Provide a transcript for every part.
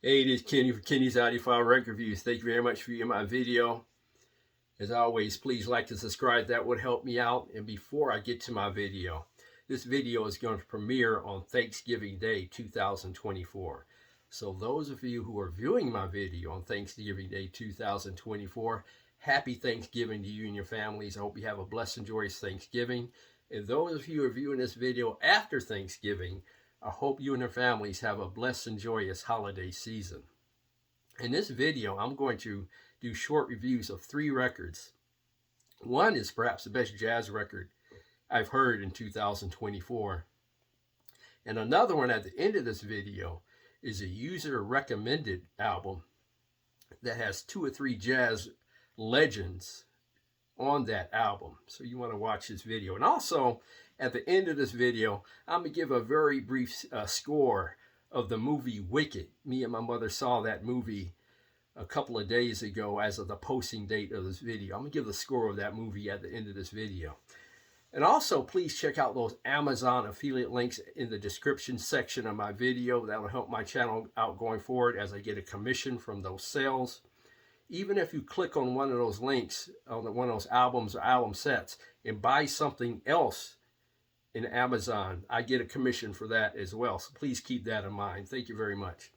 Hey, this is Kenny for Kenny's Audiophile Record Reviews. Thank you very much for viewing my video. As always, please like and subscribe. That would help me out. And before I get to my video, this video is going to premiere on Thanksgiving Day 2024. So those of you who are viewing my video on Thanksgiving Day 2024, happy Thanksgiving to you and your families. I hope you have a blessed and joyous Thanksgiving. And those of you who are viewing this video after Thanksgiving, I hope you and your families have a blessed and joyous holiday season. In this video, I'm going to do short reviews of 3 records. One is perhaps the best jazz record I've heard in 2024. And another one at the end of this video is a user recommended album that has 2 or 3 jazz legends on that album. So you want to watch this video. And also, at the end of this video, I'm going to give a very brief score of the movie Wicked. Me and my mother saw that movie a couple of days ago as of the posting date of this video. I'm going to give the score of that movie at the end of this video. And also, please check out those Amazon affiliate links in the description section of my video. That will help my channel out going forward as I get a commission from those sales. Even if you click on one of those links, on one of those albums or album sets, and buy something else in Amazon, I get a commission for that as well. So please keep that in mind. Thank you very much.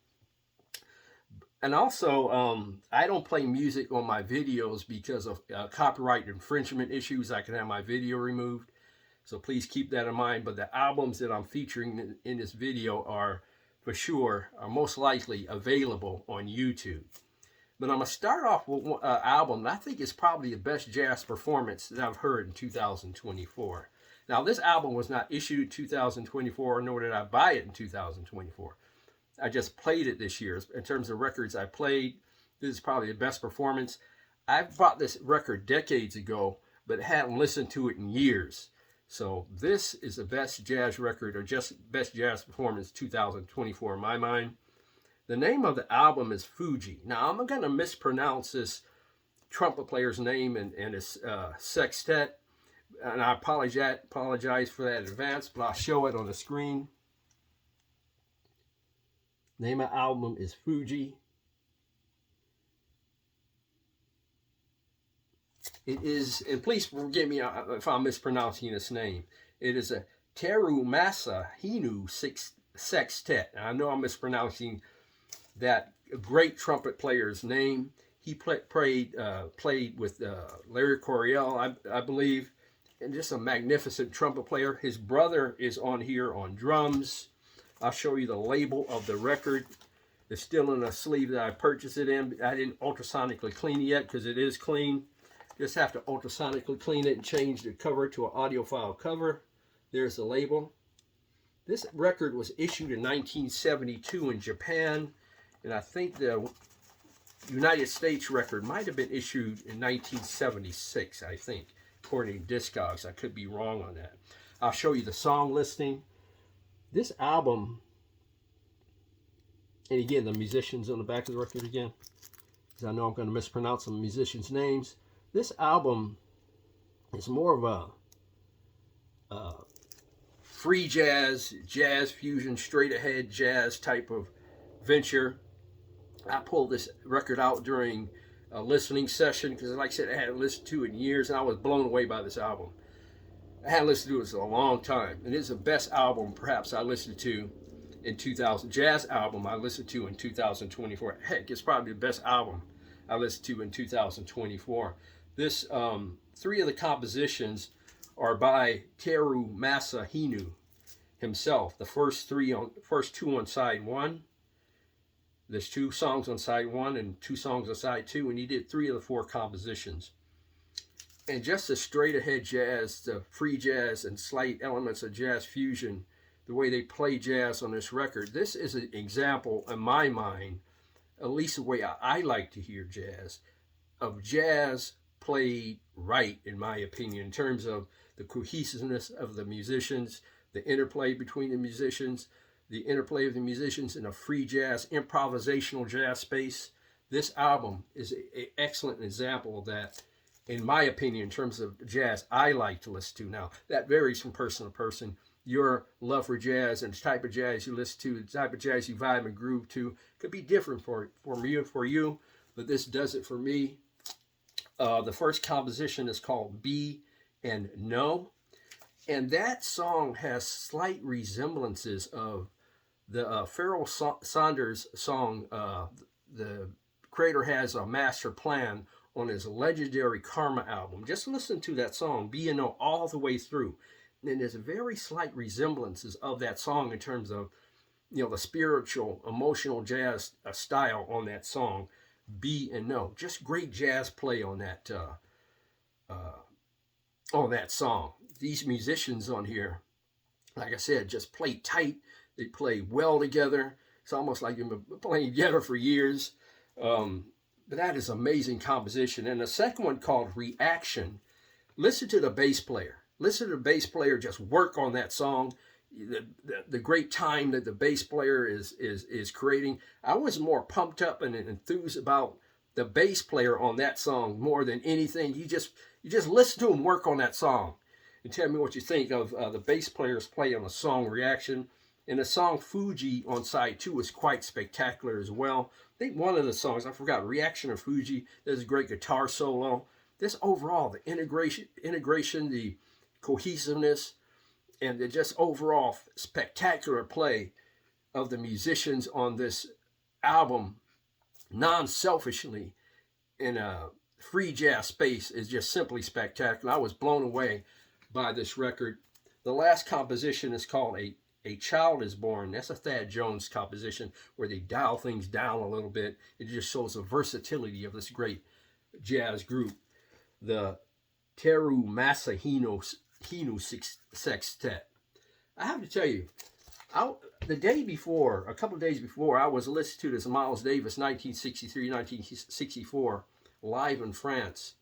And also, I don't play music on my videos because of copyright infringement issues. I can have my video removed. So please keep that in mind. But the albums that I'm featuring in this video are, for sure, are most likely available on YouTube. But I'm going to start off with an album that I think is probably the best jazz performance that I've heard in 2024. Now, this album was not issued in 2024, nor did I buy it in 2024. I just played it this year. In terms of records I played, this is probably the best performance. I bought this record decades ago, but hadn't listened to it in years. So this is the best jazz record, or just best jazz performance 2024 in my mind. The name of the album is Fuji. Now, I'm going to mispronounce this trumpet player's name and his sextet, and I apologize for that in advance, but I'll show it on the screen. Name of the album is Fuji. It is, and please forgive me if I'm mispronouncing this name. It is a Terumasa Hino sextet. Now, I know I'm mispronouncing that great trumpet player's name. He played with Larry Coryell, I believe, and just a magnificent trumpet player. His brother is on here on drums. I'll show you the label of the record. It's still in a sleeve that I purchased it in. I didn't ultrasonically clean it yet because it is clean. Just have to ultrasonically clean it and change the cover to an audiophile cover. There's the label. This record was issued in 1972 in Japan. And I think the United States record might have been issued in 1976, I think, according to Discogs. I could be wrong on that. I'll show you the song listing. This album, and again, the musicians on the back of the record again, because I know I'm going to mispronounce some musicians' names. This album is more of a free jazz, jazz fusion, straight ahead jazz type of venture. I pulled this record out during a listening session because, like I said, I hadn't listened to it in years, and I was blown away by this album. I hadn't listened to it in a long time, and it's the best album perhaps I listened to in 2000. Jazz album I listened to in 2024. Heck, it's probably the best album I listened to in 2024. This 3 of the compositions are by Terumasa Hino himself. The first 2 on side 1. There's 2 songs on side 1 and 2 songs on side 2, and he did 3 of the 4 compositions. And just the straight ahead jazz, the free jazz and slight elements of jazz fusion, the way they play jazz on this record, this is an example in my mind, at least the way I like to hear jazz, of jazz played right, in my opinion, in terms of the cohesiveness of the musicians, the interplay between the musicians, the interplay of the musicians in a free jazz, improvisational jazz space. This album is an excellent example of that, in my opinion, in terms of jazz I like to listen to. Now, that varies from person to person. your love for jazz and the type of jazz you listen to, the type of jazz you vibe and groove to, could be different for you, but this does it for me. The first composition is called Be and No, and that song has slight resemblances of the Pharoah Sanders song, The Creator Has a Master Plan, on his legendary Karma album. Just listen to that song, Be and No, all the way through. And there's very slight resemblances of that song in terms of, the spiritual, emotional jazz style on that song, Be and No. Just great jazz play on that song. These musicians on here, like I said, just play tight. They play well together. It's almost like you've been playing together for years. But that is amazing composition. And the second one, called Reaction, listen to the bass player. Listen to the bass player just work on that song. The great time that the bass player is creating. I was more pumped up and enthused about the bass player on that song more than anything. You just listen to him work on that song and tell me what you think of the bass player's play on the song Reaction. And the song Fuji on side 2 is quite spectacular as well. I think one of the songs, I forgot, Reaction or Fuji, there's a great guitar solo. This overall, the integration, the cohesiveness, and the just overall spectacular play of the musicians on this album, non-selfishly, in a free jazz space, is just simply spectacular. I was blown away by this record. The last composition is called A Child is Born. That's a Thad Jones composition where they dial things down a little bit. It just shows the versatility of this great jazz group. The Terumasa Hino Sextet. I have to tell you, the day before, a couple of days before, I was listening to this Miles Davis 1963-1964 live in France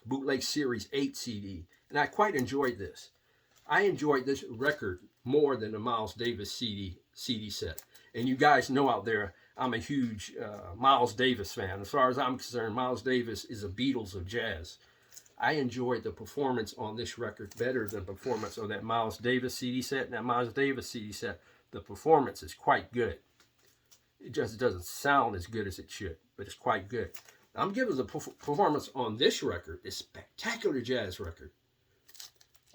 bootleg series 8 CD, and I quite enjoyed this. I enjoyed this record more than the Miles Davis CD set. And you guys know out there, I'm a huge Miles Davis fan. As far as I'm concerned, Miles Davis is the Beatles of jazz. I enjoyed the performance on this record better than the performance on that Miles Davis CD set. And that Miles Davis CD set, the performance is quite good. It just doesn't sound as good as it should, but it's quite good. I'm giving the performance on this record, this spectacular jazz record,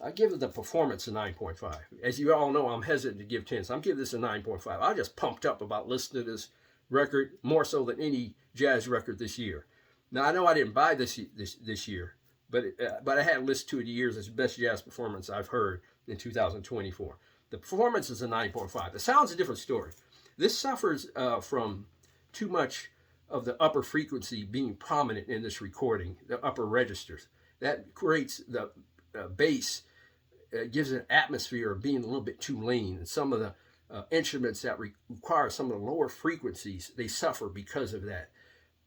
I give it the performance a 9.5. As you all know, I'm hesitant to give 10, so I'm giving this a 9.5. I just pumped up about listening to this record more so than any jazz record this year. Now, I know I didn't buy this year, but I had listened to it years as the best jazz performance I've heard in 2024. The performance is a 9.5. The sound's a different story. This suffers from too much of the upper frequency being prominent in this recording, the upper registers. That creates the bass, gives an atmosphere of being a little bit too lean. And some of the instruments that require some of the lower frequencies, they suffer because of that.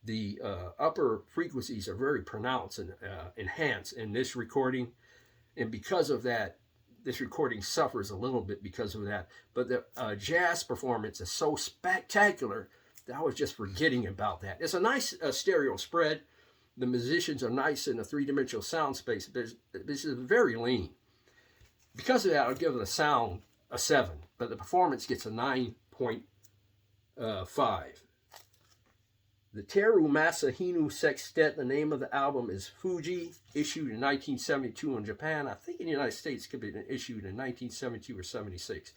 The upper frequencies are very pronounced and enhanced in this recording. And because of that, this recording suffers a little bit because of that. But the jazz performance is so spectacular that I was just forgetting about that. It's a nice stereo spread. The musicians are nice in a three-dimensional sound space. This is very lean. Because of that, I'll give the sound a 7, but the performance gets a 9.5. The Terumasa Hino Sextet, the name of the album is Fuji, issued in 1972 in Japan. I think in the United States it could be issued in 1972 or 76.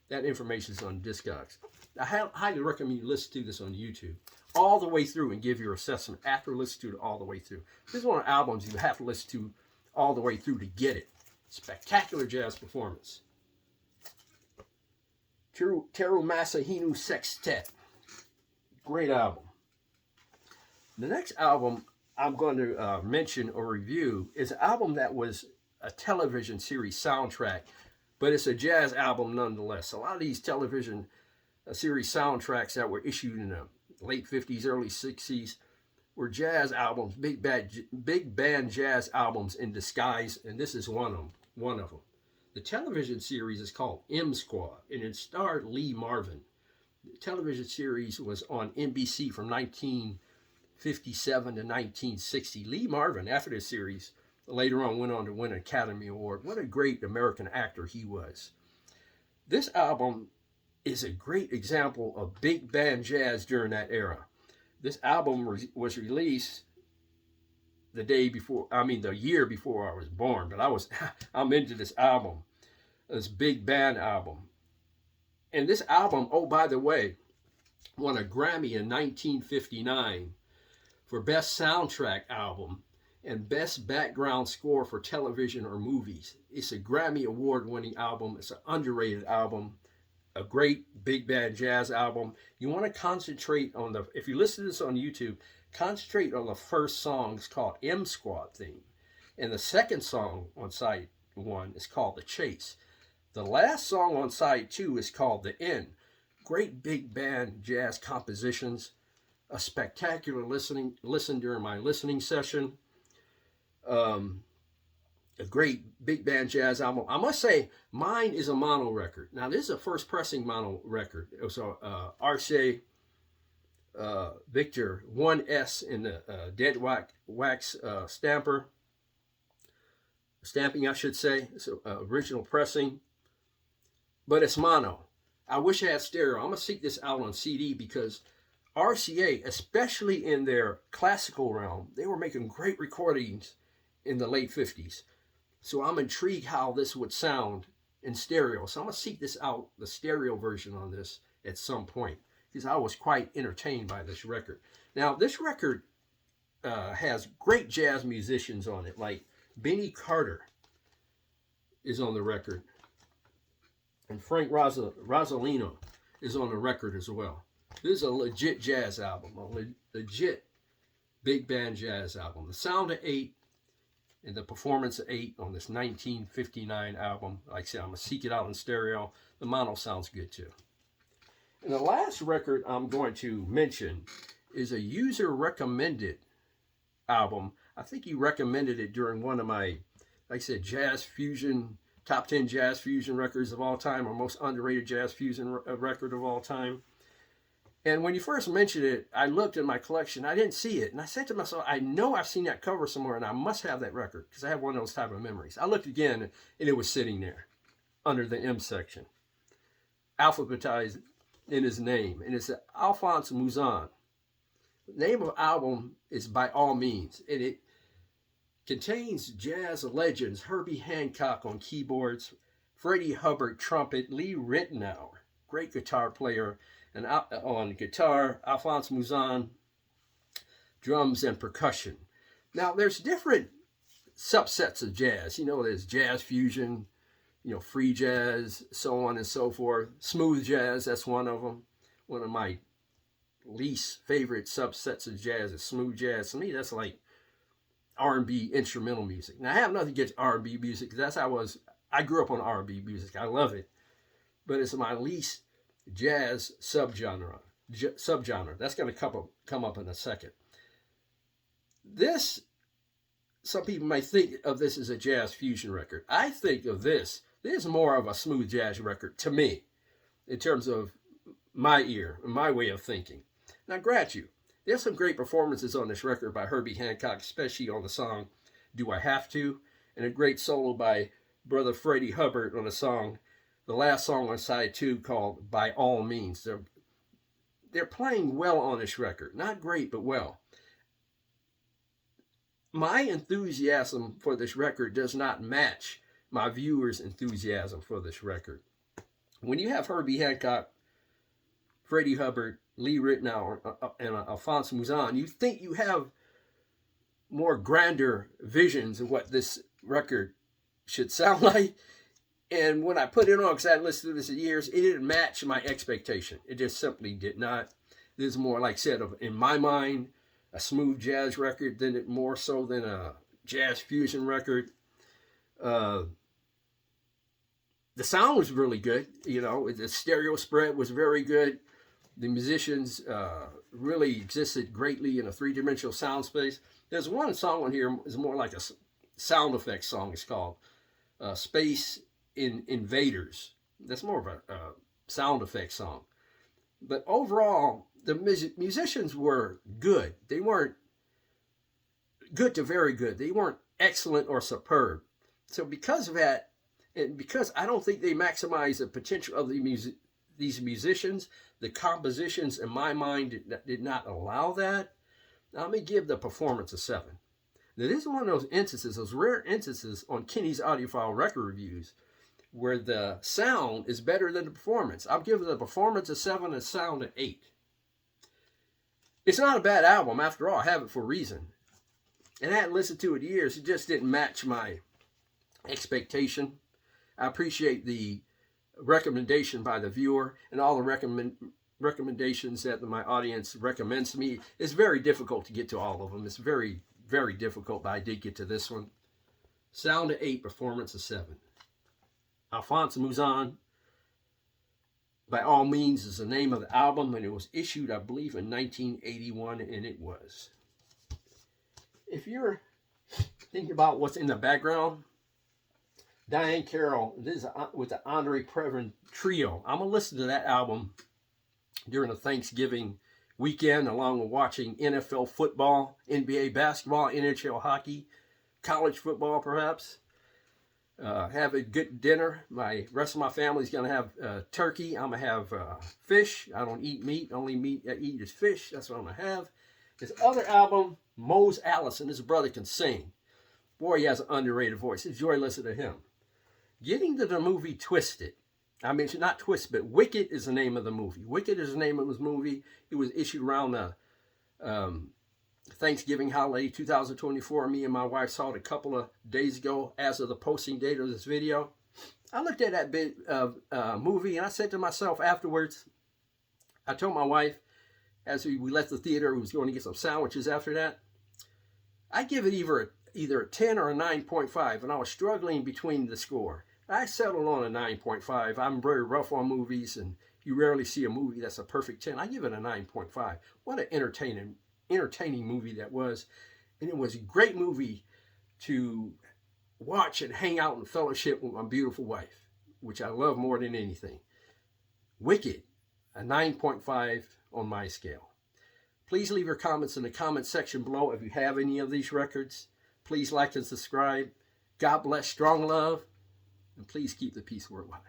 That information is on Discogs. I highly recommend you listen to this on YouTube all the way through and give your assessment after listening to it all the way through. This is one of the albums you have to listen to all the way through to get it. Spectacular jazz performance. Terumasa Hino Sextet. Great album. The next album I'm going to mention or review is an album that was a television series soundtrack, but it's a jazz album nonetheless. A lot of these television series soundtracks that were issued in the late 50s, early 60s were jazz albums, big band jazz albums in disguise, and this is one of them. The television series is called M Squad, and it starred Lee Marvin. The television series was on NBC from 1957 to 1960. Lee Marvin, after this series, later on went on to win an Academy Award. What a great American actor he was. This album is a great example of big band jazz during that era. This album was released the year before I was born, but I'm into this album, this big band album. And this album, oh, by the way, won a Grammy in 1959 for Best Soundtrack Album and Best Background Score for Television or Movies. It's a Grammy Award-winning album. It's an underrated album, a great big band jazz album. You want to concentrate on if you listen to this on YouTube, concentrate on the first song. It's called M Squad Theme. And the second song on side 1 is called The Chase. The last song on side 2 is called The End. Great big band jazz compositions. A spectacular listen during my listening session. A great big band jazz album. I must say, mine is a mono record. Now, this is a first pressing mono record. It was a RCA Victor 1S in the dead wax stamping, I should say. It's original pressing, but it's mono. I wish I had stereo. I'm going to seek this out on CD because RCA, especially in their classical realm, they were making great recordings in the late 50s. So I'm intrigued how this would sound in stereo. So I'm going to seek this out, the stereo version on this at some point, because I was quite entertained by this record. Now, this record has great jazz musicians on it, like Benny Carter is on the record, and Frank Rosolino is on the record as well. This is a legit jazz album, a legit big band jazz album. The sound of 8 and the performance of 8 on this 1959 album. Like I said, I'm going to seek it out in stereo. The mono sounds good too. And the last record I'm going to mention is a user recommended album. I think he recommended it during one of my, like I said, jazz fusion, top 10 jazz fusion records of all time, or most underrated jazz fusion record of all time. And when you first mentioned it, I looked in my collection. I didn't see it. And I said to myself, I know I've seen that cover somewhere, and I must have that record because I have one of those type of memories. I looked again, and it was sitting there under the M section, alphabetized in his name. And it's Alphonse Mouzon. The name of the album is By All Means. And it contains jazz legends Herbie Hancock on keyboards, Freddie Hubbard trumpet, Lee Ritenour, great guitar player, and on guitar, Alphonse Mouzon, drums and percussion. Now, there's different subsets of jazz. You know, there's jazz fusion, you know, free jazz, so on and so forth. Smooth jazz, that's one of them. One of my least favorite subsets of jazz is smooth jazz. To me, that's like R&B instrumental music. Now, I have nothing against R&B music, because that's how I grew up on R&B music. I love it. But it's my least jazz subgenre. That's going to come up in a second. This, some people might think of this as a jazz fusion record. I think of this is more of a smooth jazz record to me, in terms of my ear, my way of thinking. Now, grant you, there's some great performances on this record by Herbie Hancock, especially on the song Do I Have To, and a great solo by brother Freddie Hubbard on the song, the last song on side 2, called By All Means. They're playing well on this record. Not great, but well. My enthusiasm for this record does not match my viewers' enthusiasm for this record. When you have Herbie Hancock, Freddie Hubbard, Lee Ritenour, and Alphonse Mouzon, you think you have more grander visions of what this record should sound like. And when I put it on, because I hadn't listened to this in years, it didn't match my expectation. It just simply did not. This is more, like I said, in my mind, a smooth jazz record more so than a jazz fusion record. The sound was really good. You know, the stereo spread was very good. The musicians really existed greatly in a three-dimensional sound space. There's one song on here is more like a sound effects song. It's called Space Invaders. That's more of a sound effects song. But overall, the musicians were good. They weren't good to very good. They weren't excellent or superb. So because of that, And because I don't think they maximize the potential of these musicians, the compositions in my mind did not allow that. Now, let me give the performance a 7. Now, this is one of those instances, those rare instances on Kenny's Audiophile record reviews, where the sound is better than the performance. I'm giving the performance a 7 and the sound an 8. It's not a bad album. After all, I have it for a reason. And I hadn't listened to it in years. It just didn't match my expectation. I appreciate the recommendation by the viewer and all the recommendations that my audience recommends to me. It's very difficult to get to all of them. It's very, very difficult, but I did get to this one. Sound an 8, performance a 7. Alphonse Mouzon, by all means, is the name of the album, and it was issued, I believe, in 1981, and it was. If you're thinking about what's in the background, Diane Carroll, this is with the Andre Previn Trio. I'm going to listen to that album during the Thanksgiving weekend, along with watching NFL football, NBA basketball, NHL hockey, college football perhaps. Have a good dinner. The rest of my family's going to have turkey. I'm going to have fish. I don't eat meat. Only meat I eat is fish. That's what I'm going to have. His other album, Mose Allison, his brother can sing. Boy, he has an underrated voice. Enjoy listening to him. Getting to the movie Twisted. I mean, not Twist, but Wicked is the name of the movie. Wicked is the name of his movie. It was issued around the Thanksgiving holiday 2024. Me and my wife saw it a couple of days ago as of the posting date of this video. I looked at that bit of movie and I said to myself afterwards, I told my wife, as we left the theater, we was going to get some sandwiches after that, I give it either a 10 or a 9.5, and I was struggling between the score. I settled on a 9.5. I'm very rough on movies, and you rarely see a movie that's a perfect 10. I give it a 9.5. What an entertaining movie that was. And it was a great movie to watch and hang out and fellowship with my beautiful wife, which I love more than anything. Wicked, a 9.5 on my scale. Please leave your comments in the comment section below if you have any of these records. Please like and subscribe. God bless, strong love, and please keep the peace worldwide.